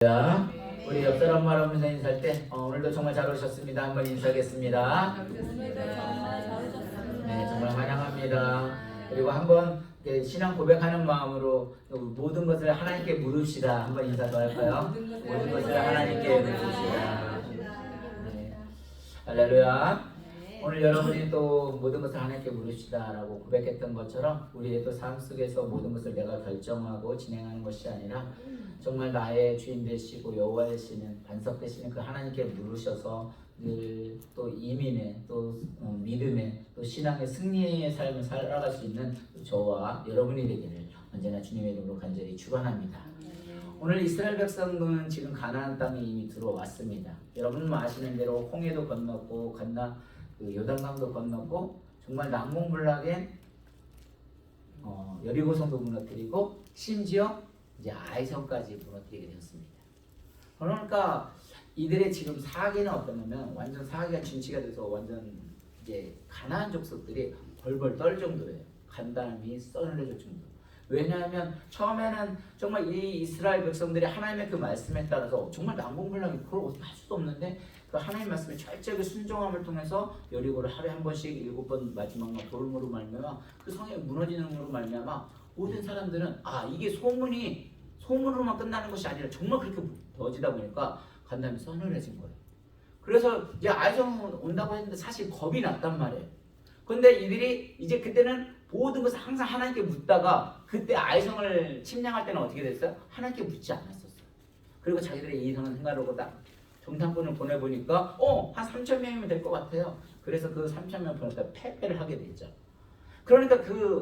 우리 옆 사람 말하면서 인사할 때 오늘도 정말 잘 오셨습니다. 한번 인사하겠습니다. 네, 정말 환영합니다. 그리고 한번 신앙 고백하는 마음으로 모든 것을 하나님께 물읍시다. 한번 인사 더 할까요? 모든 것을 하나님께 물읍시다. 네. 할렐루야. 오늘 여러분이 또 모든 것을 하나님께 물읍시다 라고 고백했던 것처럼 우리의 또 삶 속에서 모든 것을 내가 결정하고 진행하는 것이 아니라 정말 나의 주인 되시고 여호와이시는 반석 되시는 그 하나님께 물으셔서 늘 또 이민의 또 믿음의 또 신앙의 승리의 삶을 살아갈 수 있는 저와 여러분이 되기를 언제나 주님의 이름으로 간절히 축원합니다. 오늘 이스라엘 백성은 지금 가나안 땅에 이미 들어왔습니다. 여러분은 아시는 대로 홍해도 건넜고 그 요단강도 건넜고 정말 난공불락의 여리고성도 무너뜨리고 심지어 이제 아이성까지 무너뜨리게 되었습니다. 그러니까 이들의 지금 사기는 어떠냐면 완전 사기가 진치가 돼서 완전 이제 가나안 족속들이 벌벌 떨 정도예요. 간담이 써늘려질 정도. 왜냐하면 처음에는 정말 이 이스라엘 백성들이 하나님의 그 말씀에 따라서 정말 난공불락이 그걸 어떻게 할 수도 없는데 그 하나님 말씀에 철저하게 순종함을 통해서 여리고를 하루에 한 번씩 7번 마지막 돌무로 말미암아 그 성에 무너지는 으로 말미암아 모든 사람들은 이게 소문으로만 끝나는 것이 아니라 정말 그렇게 더워지다 보니까 간담이 서늘해진 거예요. 그래서 이제 아이성 온다고 했는데 사실 겁이 났단 말이에요. 근데 이들이 이제 그때는 모든 것을 항상 하나님께 묻다가 그때 아이성을 침략할 때는 어떻게 됐어요? 하나님께 묻지 않았었어요. 그리고 자기들의 이성은 생각하고 딱 정탐꾼을 보내보니까 한 3,000명이면 될 것 같아요. 그래서 그 3,000명 보냈다 패배를 하게 됐죠. 그러니까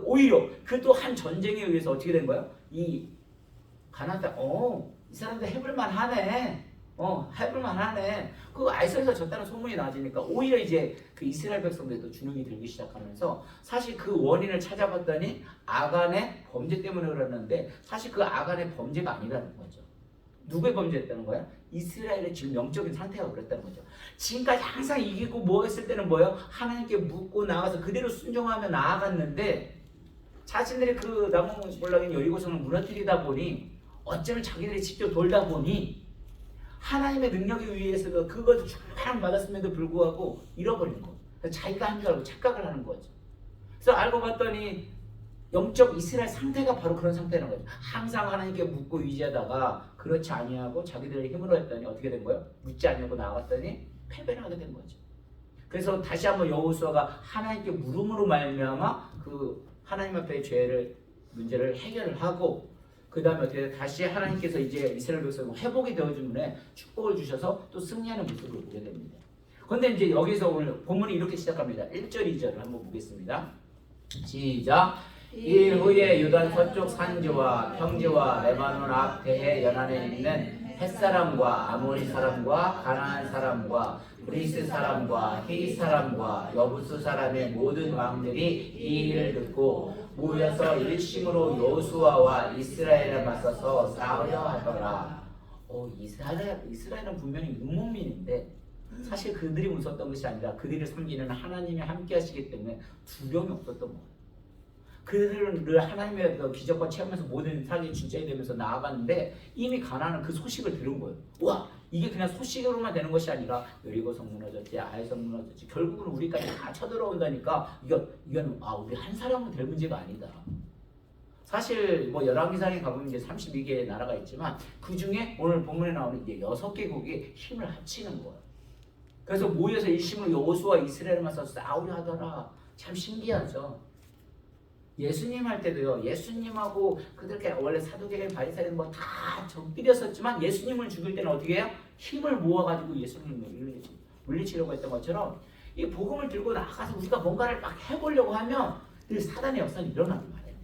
오히려 그 또 한 전쟁에 의해서 어떻게 된 거예요? 이 가나안 땅 이 사람들 해볼만 하네. 해볼만 하네. 그 아이성에서 졌다는 소문이 나지니까 오히려 이제 그 이스라엘 백성들도 주눅이 들기 시작하면서 사실 그 원인을 찾아봤더니 아간의 범죄 때문에 그러는데 사실 그 아간의 범죄가 아니라는 거죠. 누구의 범죄였다는 거야? 이스라엘의 지금 영적인 상태가 그랬다는 거죠. 지금까지 항상 이기고 뭐 했을 때는 뭐예요? 하나님께 묻고 나가서 그대로 순종하며 나아갔는데 자신들이 그 난공불락인 여리고성을 무너뜨리다 보니 어쩌면 자기들이 직접 돌다 보니 하나님의 능력에 의해서 그것을 충만히 받았음에도 불구하고 잃어버린 거. 자기가 한 줄 알고 착각을 하는 거죠. 그래서 알고 봤더니 영적 이스라엘 상태가 바로 그런 상태라는 거죠. 항상 하나님께 묻고 의지하다가 그렇지 아니하고 자기들의 힘으로 했더니 어떻게 된 거예요? 묻지 않냐고 나갔더니 패배를 하게 된 거죠. 그래서 다시 한번 여호수아가 하나님께 물음으로 말미암아 그 하나님 앞에 문제를 해결을 하고 그 다음에 어떻게 다시 하나님께서 이제 이스라엘 백성을 회복이 되어준 분에 축복을 주셔서 또 승리하는 모습을 보게 됩니다. 그런데 이제 여기서 오늘 본문이 이렇게 시작합니다. 1절, 2절을 한번 보겠습니다. 시작. 이 후에 유다 서쪽 산지와 평지와 레바논 앞 대해 연안에 있는 햇사람과 아모리 사람과 가나안 사람과 브리스 사람과 히리 사람과 여부스 사람의 모든 왕들이 이 일을 듣고 모여서 일심으로 여호수아와 이스라엘에 맞서서 싸우려 하더라. 이스라엘은 분명히 유목민인데 사실 그들이 무섭던 것이 아니라 그들을 섬기는 하나님이 함께 하시기 때문에 두려움이 없었던 거예요. 그들은 늘 하나님의 기적과 체험에서 모든 사람이 진짜이 되면서 나아갔는데 이미 가나안은 그 소식을 들은 거예요. 와, 이게 그냥 소식으로만 되는 것이 아니라 여리고성 무너졌지, 아이성 무너졌지, 결국은 우리까지 다 쳐들어온다니까 이건 우리 한 사람은 될 문제가 아니다. 사실 열왕기상에 가보면 이제 32개의 나라가 있지만 그 중에 오늘 본문에 나오는 이제 6개국이 힘을 합치는 거예요. 그래서 모여서 일심으로 여호수아와 이스라엘을 맞서 싸우려 하더라. 참 신기하죠. 예수님 할 때도요. 예수님하고 그들께 원래 사두개인 바리새인 다 적들이었었지만 예수님을 죽일 때는 어떻게 해요? 힘을 모아가지고 예수님을 물리치려고 했던 것처럼 이 복음을 들고 나가서 우리가 뭔가를 막 해보려고 하면 늘 사단의 역사는 일어나는 말이에요.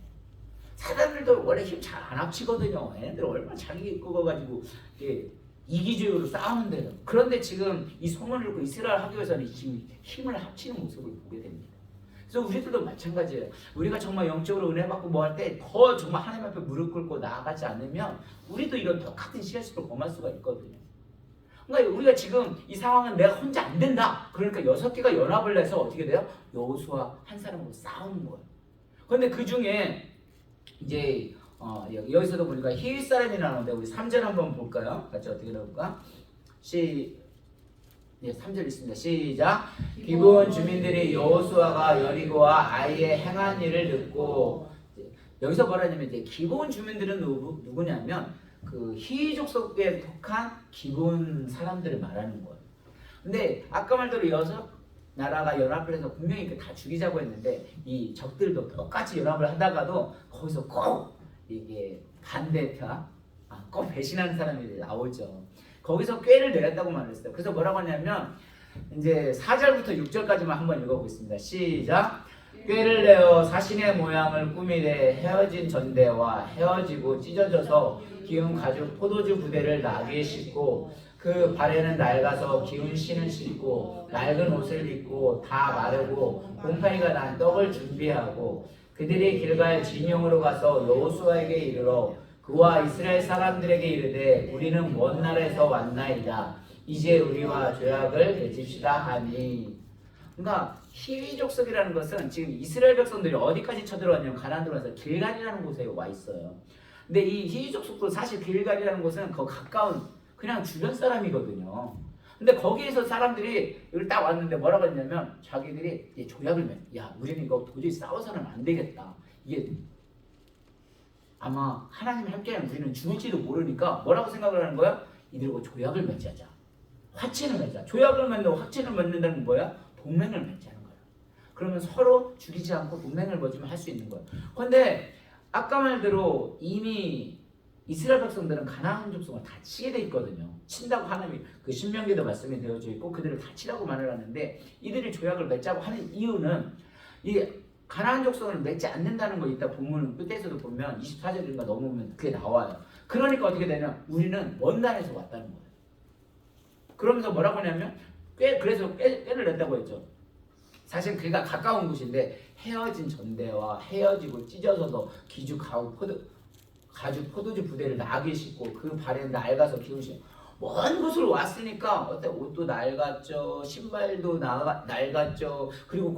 사단들도 원래 힘 잘 안 합치거든요. 얘네들 얼마나 자기 이끌어가지고 이기주의로 싸우는데요. 그런데 지금 이 소문을 듣고 이스라엘 하기 위해서는 지금 힘을 합치는 모습을 보게 됩니다. 그래서 우리들도 마찬가지예요. 우리가 정말 영적으로 은혜 받고 뭐 할 때 더 정말 하나님 앞에 무릎 꿇고 나아가지 않으면 우리도 이런 똑같은 실수를 범할 수가 있거든요. 그러니까 우리가 지금 이 상황은 내가 혼자 안 된다. 그러니까 6개가 연합을 해서 어떻게 돼요? 여호수아 한 사람으로 싸우는 거예요. 그런데 그 중에 이제 여기서도 보니까 히윗 사람이 나오는데 우리 3절 한번 볼까요? 같이 어떻게 나올까? 3절 있습니다. 시작. 기브온 주민들이 여호수아가 여리고와 아이의 행한 일을 듣고, 여기서 뭐라냐면 이제 기브온 주민들은 누구냐면 그 히위 족속에 속한 기브온 사람들을 말하는 거예요. 근데 아까 말대로 6나라가 연합을 해서 분명히 다 죽이자고 했는데 이 적들도 똑같이 연합을 하다가도 거기서 꼭 이게 반대파, 꼭 배신하는 사람이 나오죠. 거기서 꾀를 내렸다고 말했어요. 그래서 뭐라고 하냐면 이제 4절부터 6절까지만 한번 읽어보겠습니다. 시작. 꾀를 내어 사신의 모양을 꾸미되 헤어진 전대와 헤어지고 찢어져서 기운 가죽 포도주 부대를 나귀에 싣고 그 발에는 낡아서 기운 신을 신고 낡은 옷을 입고 다 마르고 곰팡이가 난 떡을 준비하고 그들이 길갈 진영으로 가서 여호수아에게 이르러 그와 이스라엘 사람들에게 이르되 우리는 먼 나라에서 왔나이다. 이제 우리와 조약을 맺읍시다 하니. 그러니까 히위 족속이라는 것은 지금 이스라엘 백성들이 어디까지 쳐들어왔냐면 가나안 들어와서 길갈이라는 곳에 와 있어요. 근데 이 히위 족속도 사실 길갈이라는 곳은 그 가까운 그냥 주변 사람이거든요. 근데 거기에서 사람들이 여기 딱 왔는데 뭐라고 했냐면 자기들이 조약을 야 우리는 이거 도저히 싸워서는 안 되겠다. 이게 아마 하나님이 함께하면 우리는 죽을지도 모르니까 뭐라고 생각을 하는 거야? 이들과 조약을 맺자자. 화친을 맺자. 조약을 맺고 화친을 맺는다는 건 뭐야? 동맹을 맺자는 거야. 그러면 서로 죽이지 않고 동맹을 맺으면 할 수 있는 거야. 그런데 아까 말대로 이미 이스라엘 백성들은 가나안 족속을 다 치게 돼 있거든요. 친다고 하나님이 그 신명기도 말씀이 되어져 있고 그들을 다 치라고 말을 하는데 이들이 조약을 맺자고 하는 이유는 이 가나안 족속을 맺지 않는다는 거 이따 본문 끝에서도 보면 24절인가 넘으면 그게 나와요. 그러니까 어떻게 되냐? 우리는 먼 나라에서 왔다는 거예요. 그러면서 뭐라고 하냐면 그래서 꾀를 냈다고 했죠. 사실 그가 가까운 곳인데 헤어진 전대와 헤어지고 찢어져서 가죽 포도주 부대를 나귀에 싣고 그 발에 낡아서 기운시 먼 곳을 왔으니까 어때 옷도 낡았죠, 신발도 낡았죠. 그리고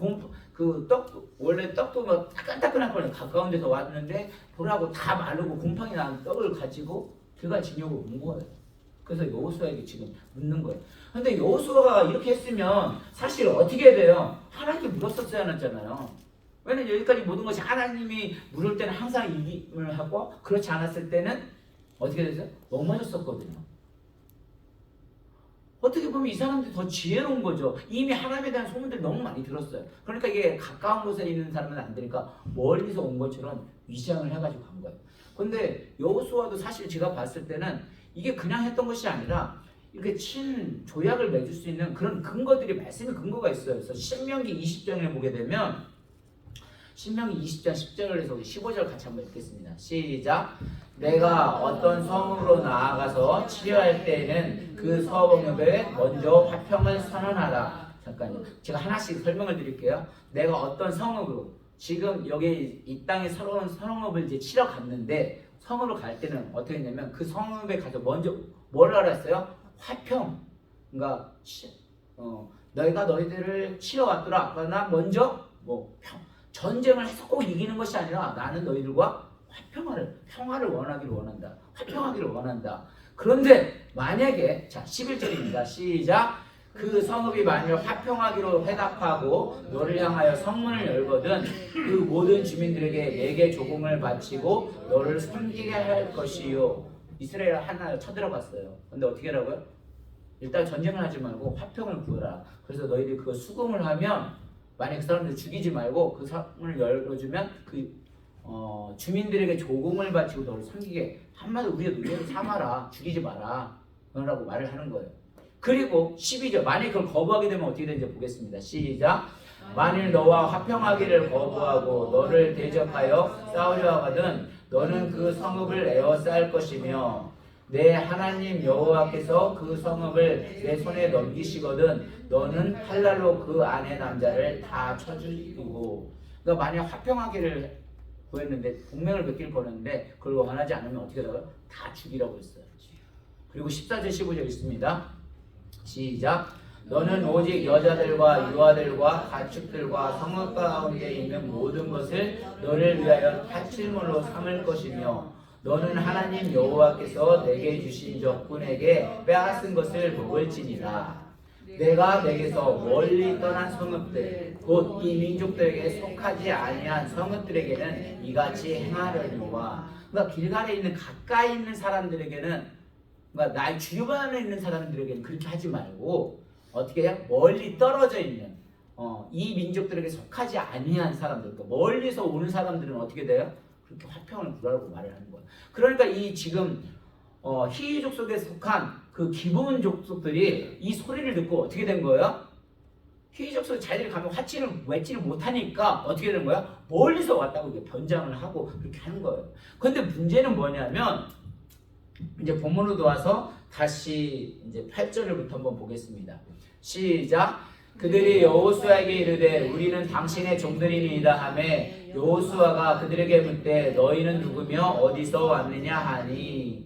원래 떡도 막 따끈따끈한 걸 가까운 데서 왔는데 보라고 다 마르고 곰팡이 난 떡을 가지고 그가 진영으로 온 거예요. 그래서 여호수아에게 지금 묻는 거예요. 근데 여호수아가 이렇게 했으면 사실 어떻게 해야 돼요? 하나님께 물었었어야 했잖아요. 왜냐면 여기까지 모든 것이 하나님이 물을 때는 항상 이김을 하고 그렇지 않았을 때는 어떻게 됐어요? 넘어졌었거든요. 어떻게 보면 이 사람들이 더 지혜로운 거죠. 이미 하나님에 대한 소문들이 너무 많이 들었어요. 그러니까 이게 가까운 곳에 있는 사람은 안 되니까 멀리서 온 것처럼 위장을 해가지고 간 거예요. 근데 여호수아도 사실 제가 봤을 때는 이게 그냥 했던 것이 아니라 이렇게 조약을 맺을 수 있는 그런 근거들이 말씀의 근거가 있어요. 그래서 신명기 20장을 보게 되면 신명기 20장 10절에서 우리 15절 같이 한번 읽겠습니다. 시작. 내가 어떤 성읍으로 나아가서 치료할 때에는 그 성읍에 먼저 화평을 선언하라. 잠깐요. 제가 하나씩 설명을 드릴게요. 내가 어떤 성읍으로 지금 여기 이 땅에 새로운 성읍을 이제 치러 갔는데 성읍으로 갈 때는 어떻게 했냐면 그 성읍에 가서 먼저 뭘 알았어요? 화평. 그러니까 너희가 너희들을 치러 왔더라. 그러나 먼저 전쟁을 해서 꼭 이기는 것이 아니라 나는 너희들과 평화를 원하기를 원한다. 화평하기를 원한다. 그런데 만약에 자 11절입니다. 시작. 그 성읍이 만일 화평하기로 회답하고 너를 향하여 성문을 열거든 그 모든 주민들에게 내게 조공을 바치고 너를 섬기게 할 것이요. 이스라엘 하나를 쳐들어갔어요. 근데 어떻게 하라고요? 일단 전쟁을 하지 말고 화평을 구해라. 그래서 너희들이 그거 수긍을 하면 만약 그 사람들 죽이지 말고 그 성문을 열어주면 주민들에게 조공을 바치고 너를 섬기게 한마디로 우리의 노예로 삼아라. 죽이지 마라. 라고 말을 하는 거예요. 그리고 12절 만약 그걸 거부하게 되면 어떻게 되는지 보겠습니다. 시작. 만일 너와 화평하기를 거부하고 너를 대적하여 싸우려 하거든 너는 그 성읍을 에워쌀 것이며 내 하나님 여호와께서 그 성읍을 내 손에 넘기시거든 너는 칼날로 그 안의 남자를 다 쳐죽이고. 그러니까 만약 화평하기를 구했는데 동맹을 맺길 거는데 그걸 원하지 않으면 어떻게 되나요? 다 죽이라고 했어요. 그리고 14절 15절 있습니다. 시작. 너는 오직 여자들과 유아들과 가축들과 성읍 가운데 있는 모든 것을 너를 위하여 타칠물로 삼을 것이며 너는 하나님 여호와께서 내게 주신 적군에게 빼앗은 것을 먹을지니라. 내가 내게서 멀리 떠난 성읍들 곧 이 민족들에게 속하지 아니한 성읍들에게는 이같이 행하려니와. 그러니까 길갈에 있는 가까이 있는 사람들에게는, 그러니까 나의 주변에 있는 사람들에게는 그렇게 하지 말고 어떻게 해요? 멀리 떨어져 있는 이 민족들에게 속하지 아니한 사람들, 그러니까 멀리서 오는 사람들은 어떻게 돼요? 그렇게 화평을 구하라고 말을 하는 거예요. 그러니까 이 지금 히위 족속에 속한 그 기브온 족속들이 이 소리를 듣고 어떻게 된 거예요? 히위 족속 자기들이 가면 화치를 맺지를 못하니까 어떻게 된 거야? 멀리서 왔다고 이렇게 변장을 하고 그렇게 하는 거예요. 그런데 문제는 뭐냐면 이제 본문으로 와서 다시 이제 8절부터 한번 보겠습니다. 시작. 그들이 여호수아에게 이르되 우리는 당신의 종들이니이다 하매 여호수아가 그들에게 묻되 너희는 누구며 어디서 왔느냐 하니.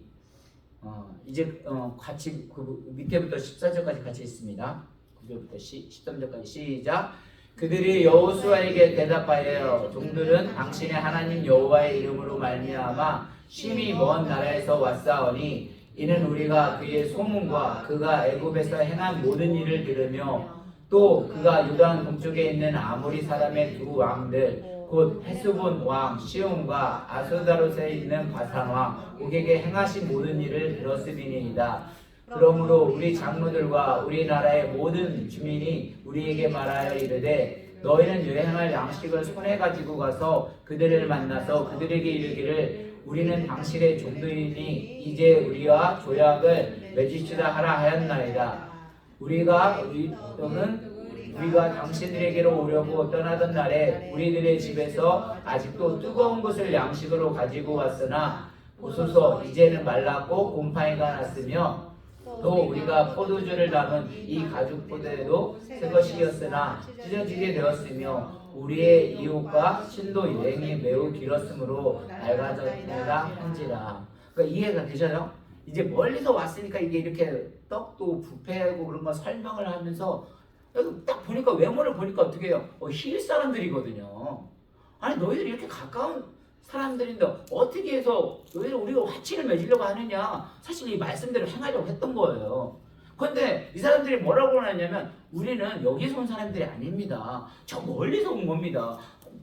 이제 같이 그 밑에부터 14절까지 같이 있습니다. 9절부터 13절까지 시작. 그들이 여호수아에게 대답하여 종들은 당신의 하나님 여호와의 이름으로 말미암아 심히 먼 나라에서 왔사오니 이는 우리가 그의 소문과 그가 애굽에서 행한 모든 일을 들으며 또 그가 유다한 동쪽에 있는 아모리 사람의 두 왕들 곧 헤스본 왕 시온과 아스다롯에 있는 바산 왕 옥에게 행하신 모든 일을 들었음이니이다. 그러므로 우리 장로들과 우리나라의 모든 주민이 우리에게 말하여 이르되 너희는 여행할 양식을 손에 가지고 가서 그들을 만나서 그들에게 이르기를 우리는 당신의 종들이니 이제 우리와 조약을 맺으시다 하라 하였나이다. 우리가 당신들에게로 오려고 떠나던 날에 우리들의 집에서 아직도 뜨거운 것을 양식으로 가지고 왔으나 보소서 이제는 말랐고 곰팡이가 났으며 또 우리가 포도주를 담은 이 가죽 포대도 새 것이었으나 찢어지게 되었으며 우리의 이웃과 신도 여행이 매우 길었으므로 낡아졌다 한지라. 그러니까 이해가 되잖아요? 이제 멀리서 왔으니까 이게 이렇게 떡도 부패하고 그런 거 설명을 하면서 딱 보니까 외모를 보니까 어떻게 해요? 힐 사람들이거든요. 아니 너희들이 이렇게 가까운 사람들인데 어떻게 해서 너희들 우리가 화친을 맺으려고 하느냐? 사실 이 말씀대로 행하려고 했던 거예요. 그런데 이 사람들이 뭐라고 하냐면 우리는 여기서 온 사람들이 아닙니다. 저 멀리서 온 겁니다.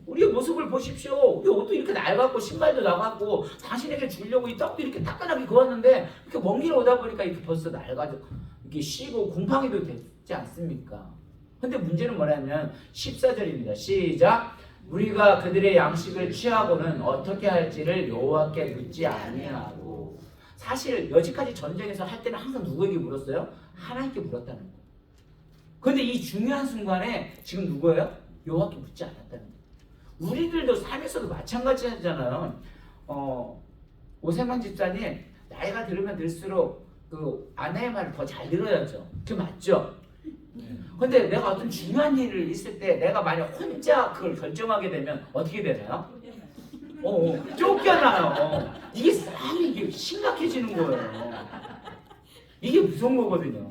우리의 모습을 보십시오. 우리 옷도 이렇게 낡았고 신발도 나갔고 당신에게 주려고 이 떡도 이렇게 따끈하게 구웠는데 이렇게 먼 길 오다 보니까 이렇게 벌써 낡아져 이렇게 쉬고 곰팡이도 됐지 않습니까? 근데 문제는 뭐냐면 14절입니다. 시작. 우리가 그들의 양식을 취하고는 어떻게 할지를 여호와께 묻지 아니하고. 사실 여지까지 전쟁에서 할 때는 항상 누구에게 물었어요? 하나님께 물었다는 거예요. 그런데 이 중요한 순간에 지금 누구예요? 여호와께 묻지 않았다는 거예요. 우리들도 삶에서도 마찬가지잖아요. 오세만 집사님 나이가 들으면 들수록 그 아내의 말을 더 잘 들어야죠. 그게 맞죠? 근데 내가 어떤 중요한 일을 있을 때 내가 만약 혼자 그걸 결정하게 되면 어떻게 되나요? 쫓겨나요. 이게 싸움이 이게 심각해지는 거예요. 이게 무서운 거거든요.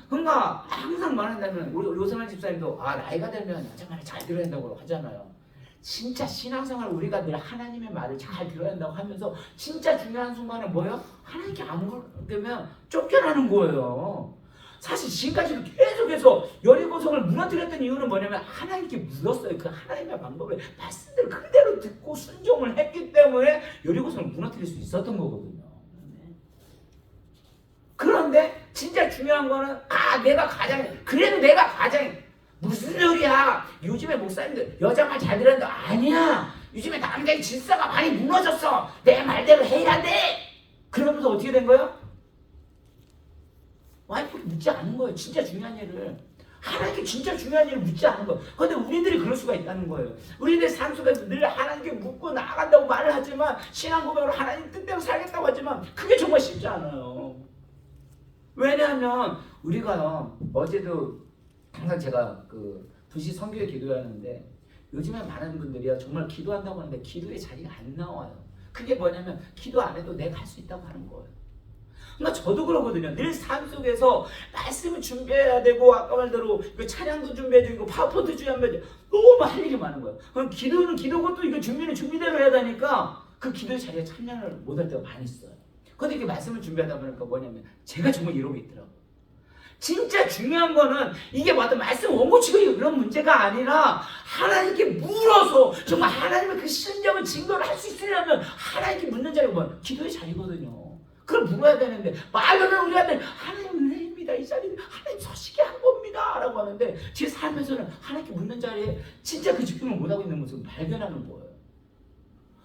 그러니까 항상 말한다면 우리 오세만 집사님도 나이가 되면 여자 말을 잘 들어야 된다고 하잖아요. 진짜 신앙생활 우리가 늘 하나님의 말을 잘 들어야 한다고 하면서 진짜 중요한 순간은 뭐예요? 하나님께 안 물으면 쫓겨나는 거예요. 사실 지금까지도 계속해서 여리고성을 무너뜨렸던 이유는 뭐냐면 하나님께 물었어요. 그 하나님의 방법을 말씀대로 그대로 듣고 순종을 했기 때문에 여리고성을 무너뜨릴 수 있었던 거거든요. 그런데 진짜 중요한 거는 그래도 내가 가장 무슨 소리야? 요즘에 목사님들 여자 말 잘 들었는데 아니야. 요즘에 남자의 질서가 많이 무너졌어. 내 말대로 해야 돼. 그러면서 어떻게 된 거예요? 와이프를 묻지 않은 거예요. 진짜 중요한 일을. 하나님께 진짜 중요한 일을 묻지 않은 거예요. 그런데 우리들이 그럴 수가 있다는 거예요. 우리들 삶 속에서 늘 하나님께 묻고 나아간다고 말을 하지만 신앙 고백으로 하나님 뜻대로 살겠다고 하지만 그게 정말 쉽지 않아요. 왜냐하면 우리가요. 어제도 항상 제가 2시 성교회 기도하는데 요즘에 많은 분들이요. 정말 기도한다고 하는데 기도의 자리가 안 나와요. 그게 뭐냐면 기도 안 해도 내가 할 수 있다고 하는 거예요. 그러니까 저도 그러거든요. 늘 삶 속에서 말씀을 준비해야 되고 아까 말대로 찬양도 준비해야 되고 파워포인트 준비해야 되고 너무 할 일이 많은 거예요. 그럼 기도는 기도고 또 이거 준비는 준비대로 해야 되니까 그 기도의 자리에 참여를 못할 때가 많이 있어요. 그런데 이렇게 말씀을 준비하다 보니까 뭐냐면 제가 정말 이러고 있더라고요. 진짜 중요한 거는 이게 맞다 말씀 원고치고 이런 문제가 아니라 하나님께 물어서 정말 하나님의 그 신령한 증거를 할 수 있으려면 하나님께 묻는 자리가 뭐야? 기도의 자리거든요. 그걸 물어야 되는데 말로는 우리한테 하나님 은혜입니다. 이 자리는 하나님 서시게 한 겁니다 라고 하는데 제 삶에서는 하나님께 묻는 자리에 진짜 그 집중을 못하고 있는 모습을 발견하는 거예요.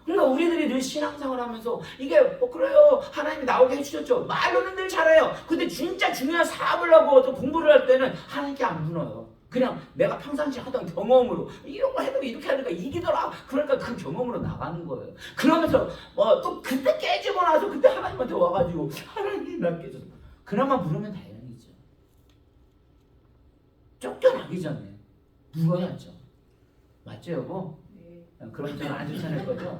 그러니까 우리들이 늘 신앙생활 하면서 이게 그래요. 하나님이 나오게 해주셨죠. 말로는 늘 잘해요. 근데 진짜 중요한 사업을 하고 어떤 공부를 할 때는 하나님께 안 물어요. 그냥 내가 평상시 하던 경험으로 이런 거 해도 이렇게 하니까 이기더라. 그러니까 그 경험으로 나가는 거예요. 그러면서 또 그때 깨지고 나서 그때 하나님한테 와가지고 하나님 나 깨졌어. 그나마 물으면 다행이죠. 쫓겨나기 전에 물어야죠. 맞죠 여보? 그럼 좀 안 좋잖아요 거죠?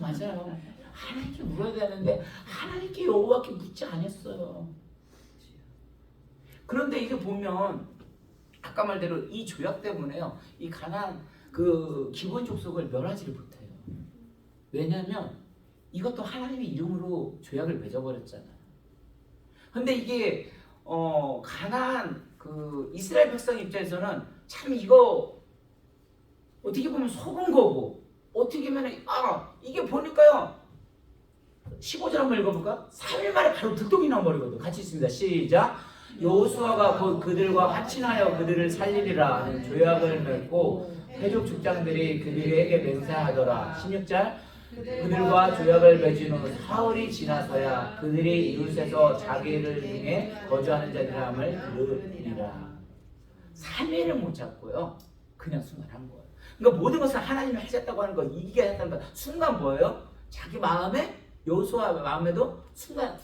맞아요. 하나님께 물어야 되는데 하나님께 여호와께 묻지 않았어요. 그런데 이게 보면 아까 말대로 이 조약 때문에요. 이 가나안 그 기본 족속을 멸하지를 못해요. 왜냐하면 이것도 하나님의 이름으로 조약을 맺어버렸잖아요. 근데 이게 가나안 그 이스라엘 백성 입장에서는 참 이거 어떻게 보면 속은 거고 어떻게 보면 이게 보니까요 15절 한번 읽어볼까? 3일 만에 바로 득동이 나와버리거든. 같이 있습니다. 시작. 여호수아가 곧 그들과 합친하여 그들을 살리리라 하는 조약을 맺고 회족族장들이 그들에게 맹세하더라. 16절. 그들과 조약을 맺은 후 사흘이 지나서야 그들이 이웃에서 자기를 중에 거주하는 자들함을 들으리라. 3일을 못 잡고요 그냥 순간 한 거예요. 그러니까 모든 것을 하나님이 하셨다고 하는 거 이게 했다는 거 순간 뭐예요? 자기 마음에 여호수아 마음에도 순간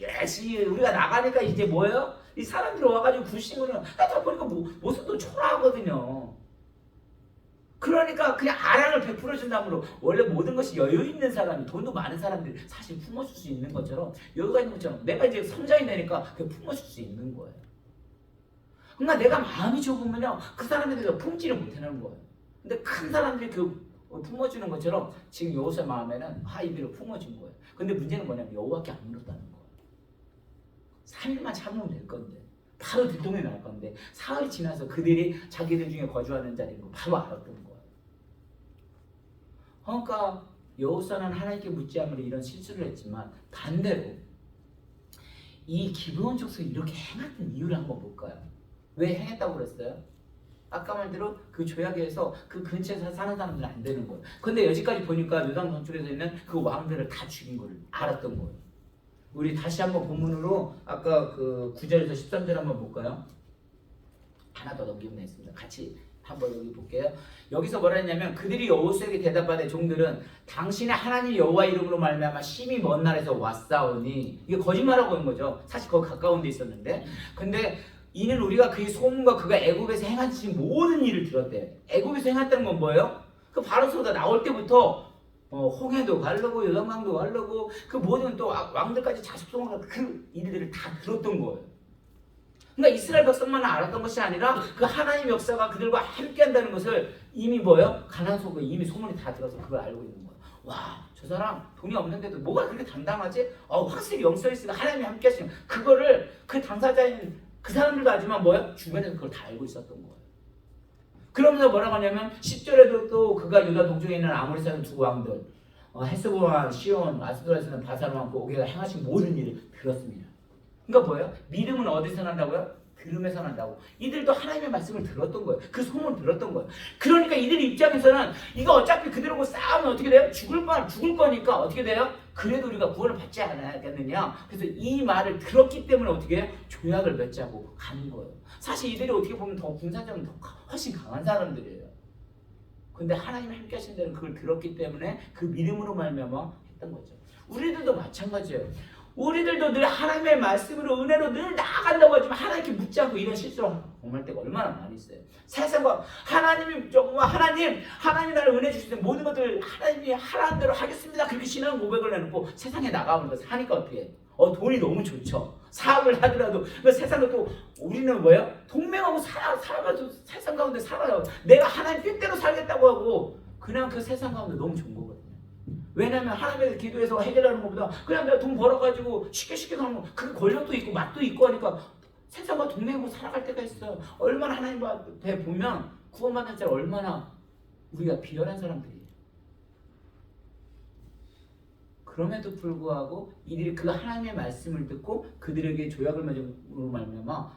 예시 우리가 나가니까 이제 뭐예요? 이 사람들이 와가지고 굴신거리는 다 보니까 모습도 초라하거든요. 그러니까 그냥 아랑을 베풀어준다므로 원래 모든 것이 여유 있는 사람이 돈도 많은 사람들이 사실 품어줄 수 있는 것처럼 여유가 있는 것처럼 내가 이제 성장이 되니까 그게 품어줄 수 있는 거예요. 그러니까 내가 마음이 좁으면요 그 사람들이 품지를 못하는 거예요. 근데 큰 사람들이 그 품어주는 것처럼 지금 여호수아 마음에는 이대로 품어준 거예요. 근데 문제는 뭐냐면 여호와께 안 물었다는 거예요. 3일만 참으면 될 건데 바로 들통이 날 건데 사흘이 지나서 그들이 자기들 중에 거주하는 자리인 거 바로 알았던 거예요. 그러니까 여호수아는 하나님께 묻지 않으려 이런 실수를 했지만 반대로 이 기브온 족속이 이렇게 행했던 이유를 한번 볼까요? 왜 행했다고 그랬어요? 아까 말대로 그 조약에서 그 근처에서 사는 사람들은 안 되는 거예요. 근데 여기까지 보니까 요단 동쪽에서 있는 그 왕들을 다 죽인 걸 알았던 거예요. 우리 다시 한번 본문으로 아까 그 9절에서 13절 한번 볼까요? 하나 더 넘기면 되겠습니다. 같이 한번 여기 볼게요. 여기서 뭐라 했냐면 그들이 여호수아에게 대답하되 종들은 당신의 하나님 여호와 이름으로 말미암아 심히 먼 나라에서 왔사오니 이게 거짓말하고 있는 거죠. 사실 거기 가까운 데 있었는데 근데 이는 우리가 그의 소문과 그가 애굽에서 행하신 모든 일을 들었대. 애굽에서 행했다는 건 뭐예요? 그 바로서가 나올 때부터 홍해도 가르고 요단강도 가르고 그 모든 또 왕들까지 자식송을 그 일들을 다 들었던 거예요. 그러니까 이스라엘 백성만 알았던 것이 아니라 그 하나님의 역사가 그들과 함께한다는 것을 이미 뭐예요? 가나안 속에 이미 소문이 다 들어서 그걸 알고 있는 거예요. 와, 저 사람 돈이 없는데도 뭐가 그렇게 담당하지? 확실히 영성이 있으니까 하나님이 함께하시는 그거를 그 당사자인 그 사람들도 알지만 뭐예요? 주변에서 그걸 다 알고 있었던 거예요. 그러면서 뭐라고 하냐면 10절에도 또 그가 유다 동쪽에 있는 아모리 사람 두 왕들 헤스보와 시온, 아스도라에서는 바사로와 오게가 행하신 모든 일을 들었습니다. 그러니까 뭐예요? 믿음은 어디서 난다고요? 들음에서 난다고. 이들도 하나님의 말씀을 들었던 거예요. 그 소문을 들었던 거예요. 그러니까 이들 입장에서는 이거 어차피 그대로고 싸우면 어떻게 돼요? 죽을 거니까 어떻게 돼요? 그래도 우리가 구원을 받지 않아야겠느냐. 그래서 이 말을 들었기 때문에 어떻게 해요? 조약을 맺자고 가는 거예요. 사실 이들이 어떻게 보면 더 군사적으로 더 훨씬 강한 사람들이에요. 근데 하나님이 함께 하신 데는 그걸 들었기 때문에 그 믿음으로 말미암아 했던 거죠. 우리들도 마찬가지예요. 우리들도 늘 하나님의 말씀으로 은혜로 늘 나아간다고 하지만 하나님께 묻지 않고 이런 실수를 범할 때가 얼마나 많이 있어요. 세상과 하나님이 정말 하나님이 나를 은혜 주실 때 모든 것들 하나님이 하라는 대로 하겠습니다. 그렇게 신앙 고백을 해놓고 세상에 나가보는 것을 하니까 어떻게 해요? 돈이 너무 좋죠. 사업을 하더라도 그 세상도 또 우리는 뭐예요? 동맹하고 살아가지고 세상 가운데 살아요. 내가 하나님 뜻대로 살겠다고 하고 그냥 그 세상 가운데 너무 좋은 거거든요. 왜냐면 하나님께 기도해서 해결하는 것보다 그냥 내가 돈 벌어가지고 쉽게 하면 그 권력도 있고 맛도 있고 하니까 세상과 동네고 살아갈 때가 있어요. 얼마나 하나님 앞에 보면 구원받는 자를 얼마나 우리가 비열한 사람들이에요. 그럼에도 불구하고 이들이 그 하나님의 말씀을 듣고 그들에게 조약을 맺음으로 말미암아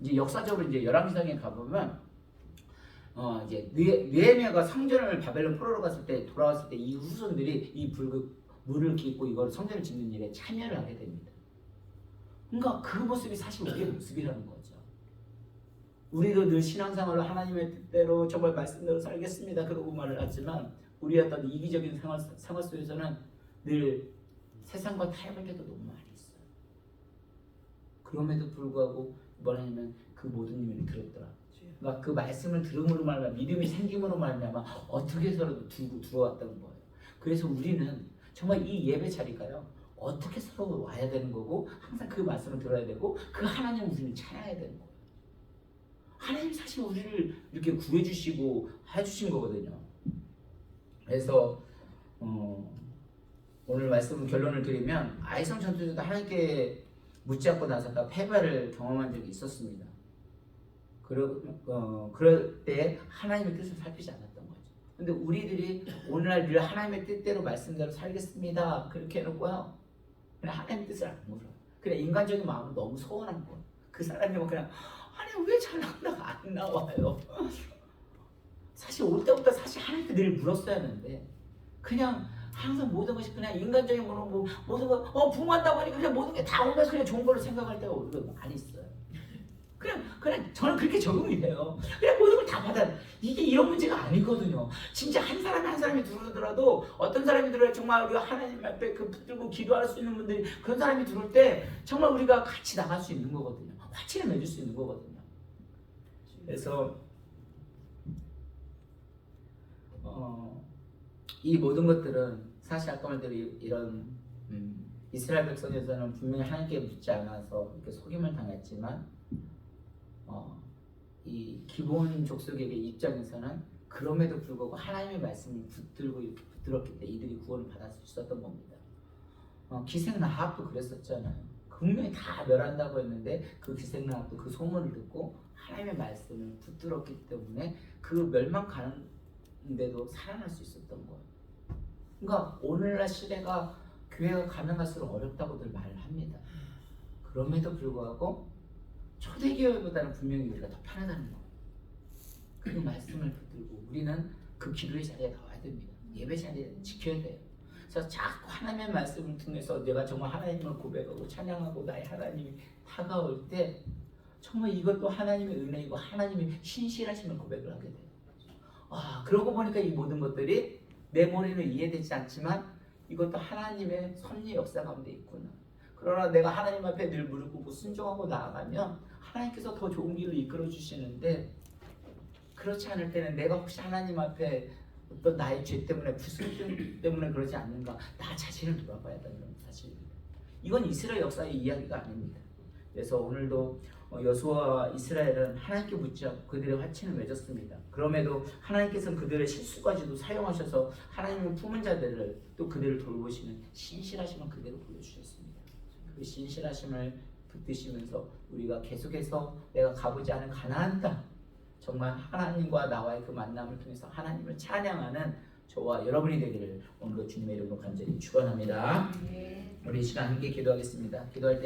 이제 역사적으로 이제 열왕기상에 가보면 이제 느헤미야가 성전을 바벨론 포로로 갔을 때 돌아왔을 때 이 후손들이 이 물을 깃고 이걸 성전을 짓는 일에 참여를 하게 됩니다. 그러니까 그 모습이 사실 우리의 모습이라는 거죠. 우리도 늘 신앙생활로 하나님의 뜻대로 정말 말씀대로 살겠습니다 그러고 말을 하지만 우리의 어떤 이기적인 생활 속에서는 늘 세상과 타협할 때도 너무 많이 있어요. 그럼에도 불구하고 뭐냐면 그 모든 일을 들었더라. 그러니까 그 말씀을 들음으로 말미암아 믿음이 생김으로 말미암아 어떻게 해서라도 들어왔다는 거예요. 그래서 우리는 정말 이 예배 자리가요 어떻게 서로 와야 되는 거고 항상 그 말씀을 들어야 되고 그 하나님 우리는 찬양해야 되는 거예요. 하나님 사실 우리를 이렇게 구해주시고 해주신 거거든요. 그래서 오늘 말씀 결론을 드리면 아이성 전투에서도 하나님께 묻지않고 나서가 패배를 경험한 적이 있었습니다. 그럴 때 하나님의 뜻을 살피지 않았던 거죠. 근데 우리들이 오늘날 늘 하나님의 뜻대로 말씀대로 살겠습니다 그렇게 해놓고요 그냥 하나님의 뜻을 안 물어요. 그냥 인간적인 마음은 너무 소원한 거예요. 그 사람이 그냥 아니 왜 잘 나온다고 안 나와요. 사실 올 때부터 사실 하나님께 늘 물었어야 하는데 그냥 항상 모든 것이 그냥 인간적인 거로 모든 거 부모한다고 하니까 그냥 모든 게 다 온갖 그냥 좋은 걸로 생각할 때가 우리가 많이 있어요. 그냥 저는 그렇게 적응이 돼요. 그냥 모든 걸 다 받아. 이게 이런 문제가 아니거든요. 진짜 한 사람이 한 사람이 들어오더라도 어떤 사람이 들어야 정말 우리가 하나님 앞에 그 붙들고 기도할 수 있는 분들이 그런 사람이 들어올 때 정말 우리가 같이 나갈 수 있는 거거든요. 화친을 맺을 수 있는 거거든요. 그래서 이 모든 것들은 사실 아까 말대로 이런 이스라엘 백성에서는 분명히 하나님께 묻지 않아서 이렇게 속임을 당했지만 이 기본 족속에게 입장에서는 그럼에도 불구하고 하나님의 말씀을 붙들고 이렇게 붙들었기 때문에 이들이 구원을 받을 수 있었던 겁니다. 기생 라합도 그랬었잖아요. 분명히 다 멸한다고 했는데 그 기생 라합도 그 소문을 듣고 하나님의 말씀을 붙들었기 때문에 그 멸망 가는데도 살아날 수 있었던 거예요. 그러니까 오늘날 시대가 교회가 가능할수록 어렵다고들 말을 합니다. 그럼에도 불구하고 초대교회보다는 분명히 우리가 더 편하다는 거예요. 그 말씀을 붙들고 우리는 그 기도의 자리에 나와야 됩니다. 예배 자리에 지켜야 돼요. 그래서 자꾸 하나님의 말씀을 통해서 내가 정말 하나님을 고백하고 찬양하고 나의 하나님이 다가올 때 정말 이것도 하나님의 은혜이고 하나님의 신실하심을 고백을 하게 돼요. 그러고 보니까 이 모든 것들이 내 머리는 이해되지 않지만 이것도 하나님의 섭리 역사 가운데 있구나. 그러나 내가 하나님 앞에 늘 무릎 꿇고 순종하고 나아가면 하나님께서 더 좋은 길로 이끌어 주시는데 그렇지 않을 때는 내가 혹시 하나님 앞에 어떤 나의 죄 때문에 불순종 때문에 그러지 않는가 나 자신을 돌아봐야 한다는 사실입니다. 이건 이스라엘 역사의 이야기가 아닙니다. 그래서 오늘도 여호수아와 이스라엘은 하나님께 묻지 않고 그들의 화친을 맺었습니다. 그럼에도 하나님께서는 그들의 실수까지도 사용하셔서 하나님의 품은 자들을 또 그들을 돌보시는 신실하심을 그대로 보여주셨습니다. 그 신실하심을 붙드시면서 우리가 계속해서 내가 가보지 않은 가나안 땅 정말 하나님과 나와의 그 만남을 통해서 하나님을 찬양하는 저와 여러분이 되기를 오늘도 주님의 이름으로 간절히 축원합니다. 우리 이 시간 함께 기도하겠습니다. 기도할 때